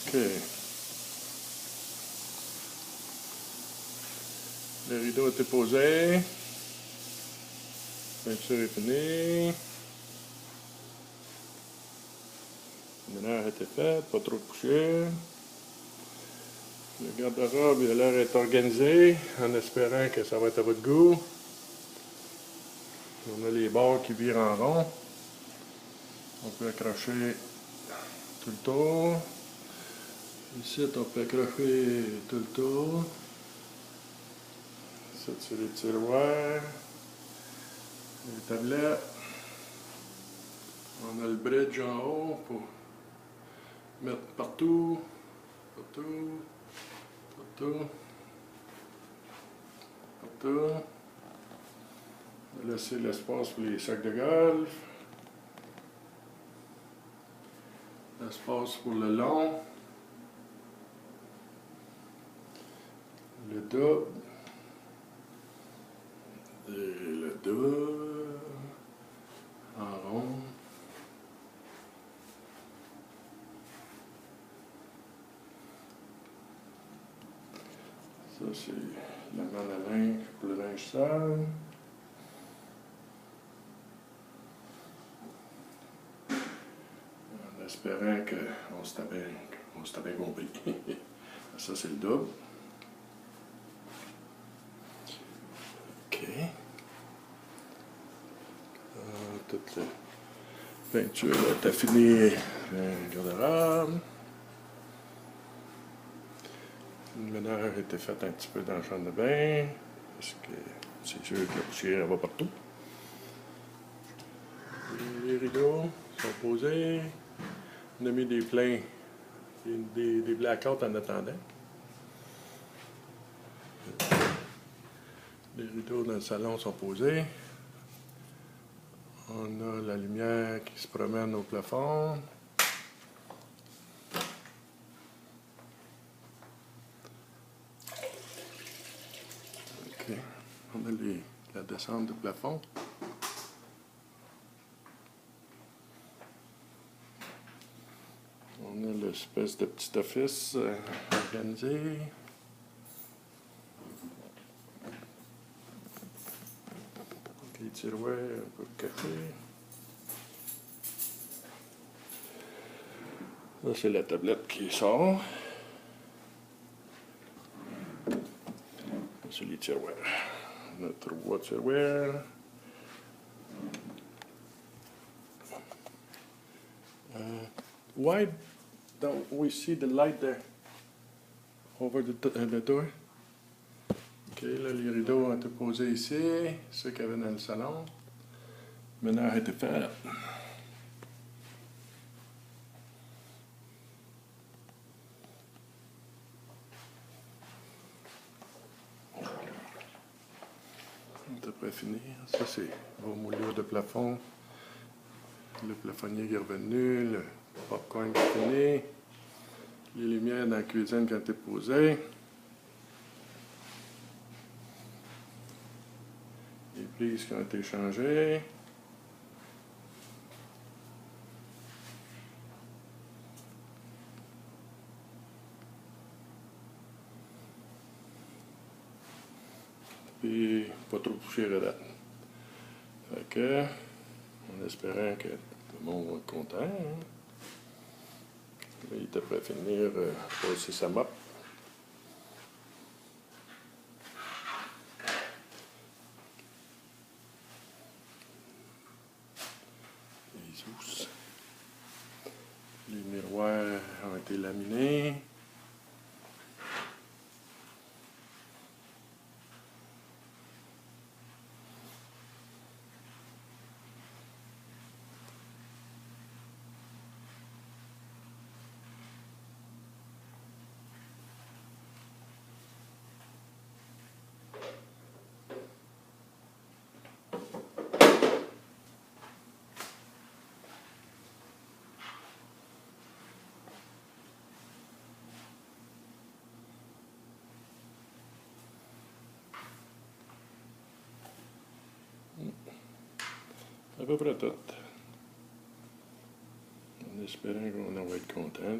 OK. Le rideau a été posé. La peinture est finie. Le ménage a été fait, pas trop de poussière. Le garde-robe, il a l'air d'être organisé, en espérant que ça va être à votre goût. On a les bords qui virent en rond. On peut accrocher tout le tour. Ici, on peut accrocher tout le tour. Ça, c'est les tiroirs. Les tablettes. On a le bridge en haut pour mettre partout. Partout. Partout. Partout. Laisser l'espace pour les sacs de golf. L'espace pour le long. Le double. Et le double. En rond. Ça, c'est la manne à linge pour le linge sale. En espérant qu'on s'était bien compris. Ça, c'est le double. OK. Toute la peinture est affinée. Le garde-robe. Le ménage a été fait un petit peu dans la chambre de bain. Parce que c'est sûr que la poussière va partout. Les rideaux sont posés. On a mis des pleins, des blackouts en attendant. Les rideaux dans le salon sont posés. On a la lumière qui se promène au plafond. OK. On a la descente du plafond. On a l'espèce de petit office organisé. Les tiroirs un peu café. Ça, c'est la tablette qui sort. C'est les tiroirs. On a 3 tiroirs. Why don't we see the light there? Over the door? OK, là, les rideaux ont été posés ici. Ceux qu'il y avait dans le salon. Le ménage a été fait. On devrait finir. Ça, c'est vos moulures de plafond. Le plafonnier qui est revenu. Le popcorn qui est fini. Les lumières dans la cuisine qui ont été posées. Les prises qui ont été changées. Puis, pas trop toucher à date. Fait que, en espérant que tout le monde va être content. Hein? Là, il devrait finir passer sa mop. Les housses. Les miroirs ont été laminés. À peu près tout. En espérant qu'on va être content.